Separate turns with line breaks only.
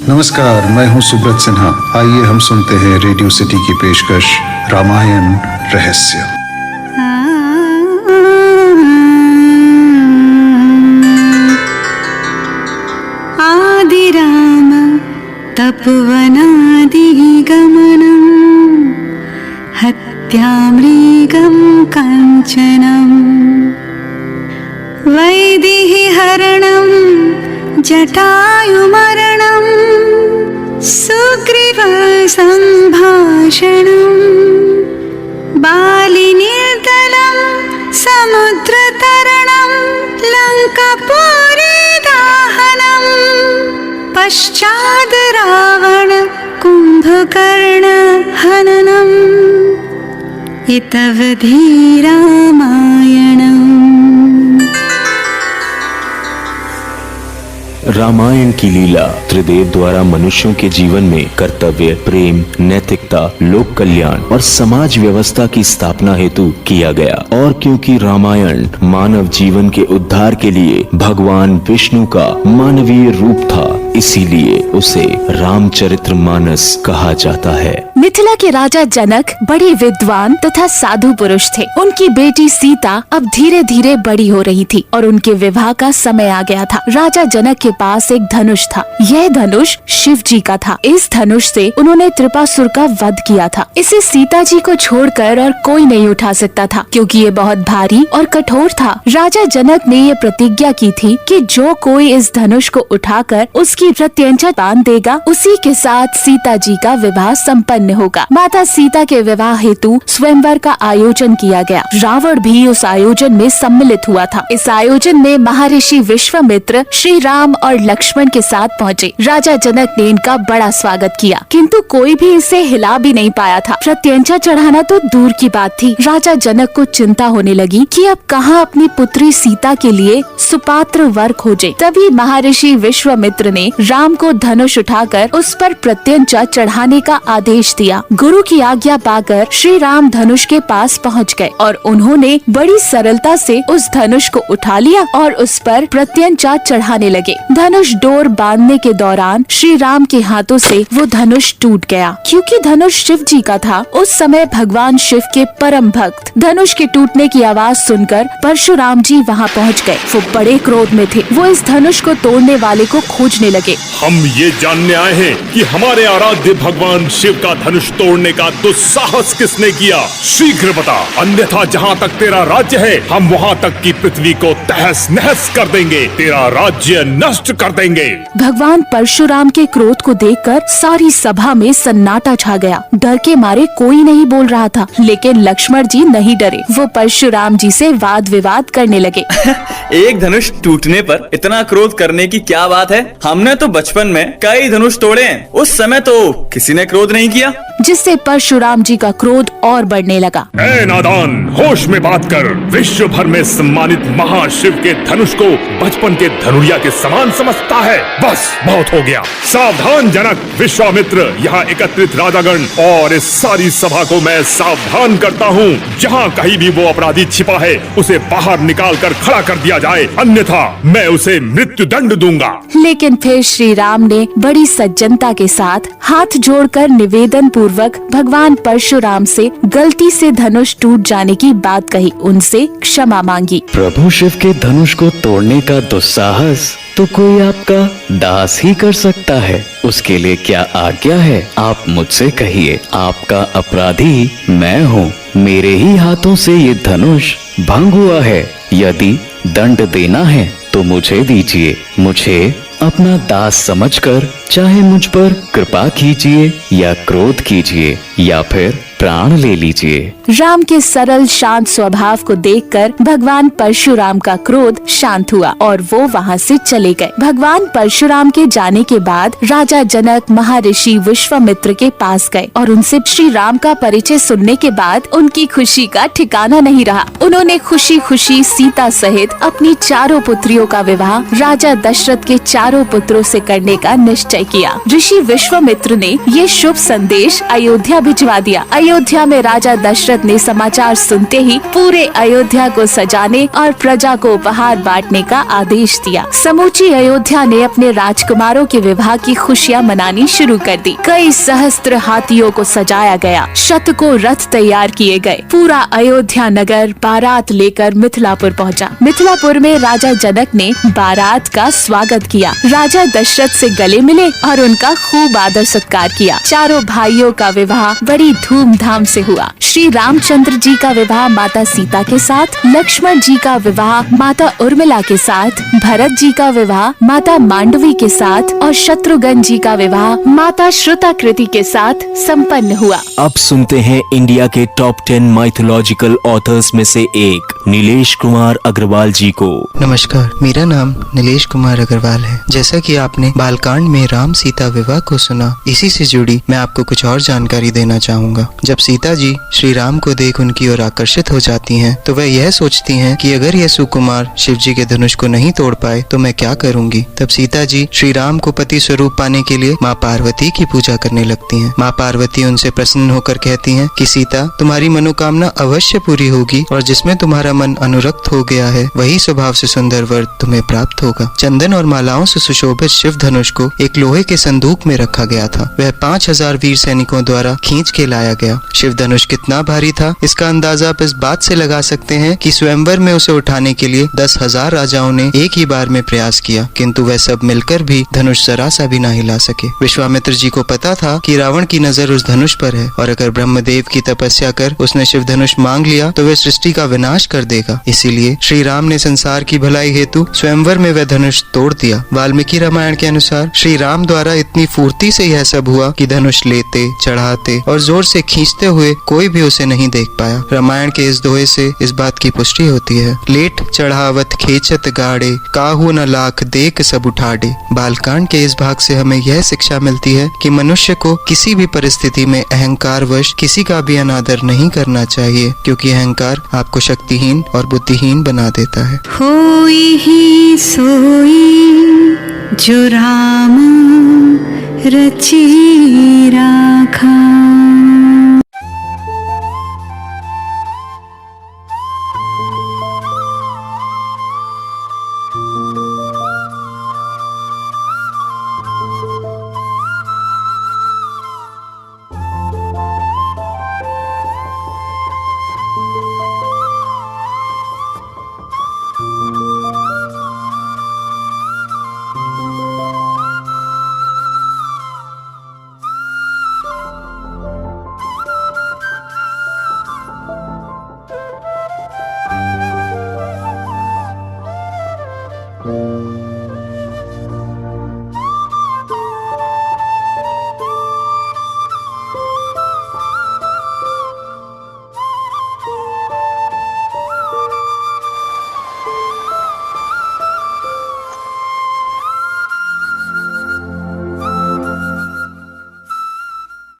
नमस्कार, मैं हूं सुब्रत सिन्हा। आइए हम सुनते हैं रेडियो सिटी की पेशकश रामायण रहस्य।
आदि राम तपोवनादि गमनम् हत्यामृगं काञ्चनम् वैदेही हरणं जटायुमरणं सुग्रीव सम्भाषणं बालिनिर्दलं समुद्रतरणं लङ्कापुरी दाहनं पश्चाद् रावण कुम्भकर्ण हननम् इतवधि रामायणम्।
रामायण की लीला त्रिदेव द्वारा मनुष्यों के जीवन में कर्तव्य, प्रेम, नैतिकता, लोक कल्याण और समाज व्यवस्था की स्थापना हेतु किया गया। और क्योंकि रामायण मानव जीवन के उद्धार के लिए भगवान विष्णु का मानवीय रूप था, इसीलिए उसे रामचरितमानस कहा जाता है।
मिथिला के राजा जनक बड़े विद्वान तथा साधु पुरुष थे। उनकी बेटी सीता अब धीरे धीरे बड़ी हो रही थी और उनके विवाह का समय आ गया था। राजा जनक के पास एक धनुष था। यह धनुष शिव जी का था। इस धनुष से उन्होंने त्रिपुरासुर का वध किया था। इसे सीता जी को छोड़कर और कोई नहीं उठा सकता था, क्योंकि ये बहुत भारी और कठोर था। राजा जनक ने ये प्रतिज्ञा की थी कि जो कोई इस धनुष को उठाकर उसकी प्रत्यंचा बांध देगा, उसी के साथ सीता जी का विवाह संपन्न होगा। माता सीता के विवाह हेतु स्वयंवर का आयोजन किया गया। रावण भी उस आयोजन में सम्मिलित हुआ था। इस आयोजन में महर्षि विश्वामित्र श्री राम और लक्ष्मण के साथ पहुँचे। राजा जनक ने इनका बड़ा स्वागत किया, किंतु कोई भी इसे हिला भी नहीं पाया था। प्रत्यंचा चढ़ाना तो दूर की बात थी। राजा जनक को चिंता होने लगी कि अब कहाँ अपनी पुत्री सीता के लिए सुपात्र वर खोजे। तभी महर्षि विश्वामित्र ने राम को धनुष उठाकर उस पर प्रत्यंचा चढ़ाने का आदेश दिया। गुरु की आज्ञा पाकर श्री राम धनुष के पास पहुँच गए और उन्होंने बड़ी सरलता से उस धनुष को उठा लिया और उस पर प्रत्यंचा चढ़ाने लगे। धनुष डोर बांधने के दौरान श्री राम के हाथों से वो धनुष टूट गया। क्योंकि धनुष शिव जी का था, उस समय भगवान शिव के परम भक्त धनुष के टूटने की आवाज सुनकर परशुराम जी वहाँ पहुँच गए। वो बड़े क्रोध में थे। वो इस धनुष को तोड़ने वाले को खोजने लगे।
हम ये जानने आए हैं कि हमारे आराध्य भगवान शिव का धनुष तोड़ने का दुस्साहस किसने किया। शीघ्र बता, अन्यथा जहाँ तक तेरा राज्य है, हम वहाँ तक की पृथ्वी को तहस नहस कर देंगे, तेरा राज्य नष्ट कर देंगे।
भगवान परशुराम के क्रोध को देखकर सारी सभा में सन्नाटा छा गया। डर के मारे कोई नहीं बोल रहा था, लेकिन लक्ष्मण जी नहीं डरे। वो परशुराम जी से वाद विवाद करने लगे।
एक धनुष टूटने पर इतना क्रोध करने की क्या बात है? हमने तो बचपन में कई धनुष तोड़े हैं, उस समय तो किसी ने क्रोध नहीं किया।
जिससे परशुराम जी का क्रोध और बढ़ने लगा।
ऐ नादान, होश में बात कर। विश्व भर में सम्मानित महाशिव के धनुष को बचपन के धनुरिया के समान समझता है। बस बहुत हो गया। सावधान जनक, विश्वामित्र, यहाँ एकत्रित राजागण और इस सारी सभा को मैं सावधान करता हूँ। जहाँ कहीं भी वो अपराधी छिपा है, उसे बाहर निकाल कर खड़ा कर दिया जाए, अन्यथा मैं उसे मृत्यु दंड दूंगा।
लेकिन फिर श्री राम ने बड़ी सज्जनता के साथ हाथ जोड़कर निवेदन पूर्वक भगवान परशुराम से गलती से धनुष टूट जाने की बात कही, उनसे क्षमा मांगी।
प्रभु शिव के धनुष को तोड़ने का दुस्साहस तो कोई आपका दास ही कर सकता है। उसके लिए क्या आज्ञा है, आप मुझसे कहिए। आपका अपराधी मैं हूँ। मेरे ही हाथों से ये धनुष भंग हुआ है। यदि दंड देना है तो मुझे दीजिए। मुझे अपना दास समझकर चाहे मुझ पर कृपा कीजिए या क्रोध कीजिए या फिर प्राण ले लीजिए।
राम के सरल शांत स्वभाव को देखकर भगवान परशुराम का क्रोध शांत हुआ और वो वहाँ से चले गए। भगवान परशुराम के जाने के बाद राजा जनक महर्षि विश्वामित्र के पास गए और उनसे श्री राम का परिचय सुनने के बाद उनकी खुशी का ठिकाना नहीं रहा। उन्होंने खुशी खुशी सीता सहित अपनी चारों पुत्रियों का विवाह राजा दशरथ के चारों पुत्रों से करने का निश्चय किया। ऋषि विश्वामित्र ने ये शुभ संदेश अयोध्या भिजवा दिया। अयोध्या में राजा दशरथ ने समाचार सुनते ही पूरे अयोध्या को सजाने और प्रजा को उपहार बांटने का आदेश दिया। समूची अयोध्या ने अपने राजकुमारों के विवाह की खुशियाँ मनानी शुरू कर दी। कई सहस्त्र हाथियों को सजाया गया, शतकों रथ तैयार किए गए। पूरा अयोध्या नगर बारात लेकर मिथिलापुर पहुंचा। मिथिलापुर में राजा जनक ने बारात का स्वागत किया। राजा दशरथ से गले मिले और उनका खूब आदर सत्कार किया। चारों भाइयों का विवाह बड़ी धूमधाम से हुआ। श्री रामचंद्र जी का विवाह माता सीता के साथ, लक्ष्मण जी का विवाह माता उर्मिला के साथ, भरत जी का विवाह माता मांडवी के साथ और शत्रुघ्न जी का विवाह माता श्रुताकृति के साथ संपन्न हुआ।
अब सुनते हैं इंडिया के टॉप 10 माइथोलॉजिकल ऑथर्स में से एक नीलेश कुमार अग्रवाल जी को।
नमस्कार, मेरा नाम नीलेश कुमार अग्रवाल है। जैसा कि आपने बालकांड में राम सीता विवाह को सुना, इसी से जुड़ी मैं आपको कुछ और जानकारी देना चाहूँगा। जब सीता जी श्री राम को देख उनकी ओर आकर्षित हो जाती हैं, तो वह यह सोचती हैं कि अगर यह सुकुमार शिव जी के धनुष को नहीं तोड़ पाए तो मैं क्या करूँगी। तब सीता जी श्री राम को पति स्वरूप पाने के लिए माँ पार्वती की पूजा करने लगती हैं। माँ पार्वती उनसे प्रसन्न होकर कहती हैं कि सीता, तुम्हारी मनोकामना अवश्य पूरी होगी और जिसमें तुम्हारा मन अनुरक्त हो गया है वही स्वभाव से सुंदर वर तुम्हें प्राप्त होगा। चंदन और मालाओं से सुशोभित शिव धनुष को एक लोहे के संदूक में रखा गया था। वह 5000 वीर सैनिकों द्वारा खींच के लाया गया। शिव धनुष कितना भारी था, इसका अंदाजा आप इस बात से लगा सकते हैं कि स्वयंवर में उसे उठाने के लिए 10,000 राजाओं ने एक ही बार में प्रयास किया, किंतु वह सब मिलकर भी धनुष जरा सा भी ना हिला सके। विश्वामित्र जी को पता था कि रावण की नजर उस धनुष पर है और अगर ब्रह्मदेव की तपस्या कर उसने शिव धनुष मांग लिया तो वह सृष्टि का विनाश कर देगा। इसीलिए श्री राम ने संसार की भलाई हेतु स्वयंवर में वह धनुष तोड़ दिया। वाल्मीकि रामायण के अनुसार श्री राम द्वारा इतनी फुर्ती से यह सब हुआ कि धनुष लेते, चढ़ाते और जोर से खींचते हुए कोई भी उसे नहीं देख पाया। रामायण के इस दोहे से इस बात की पुष्टि होती है। लेट चढ़ावत खेचत गाड़े, काहू न लाख देख सब उठाड़े। बालकांड के इस भाग से हमें यह शिक्षा मिलती है कि मनुष्य को किसी भी परिस्थिति में अहंकारवश किसी का भी अनादर नहीं करना चाहिए, क्योंकि अहंकार आपको शक्तिहीन और बुद्धिहीन बना देता है।
होई ही सोई जो राम रची राखा।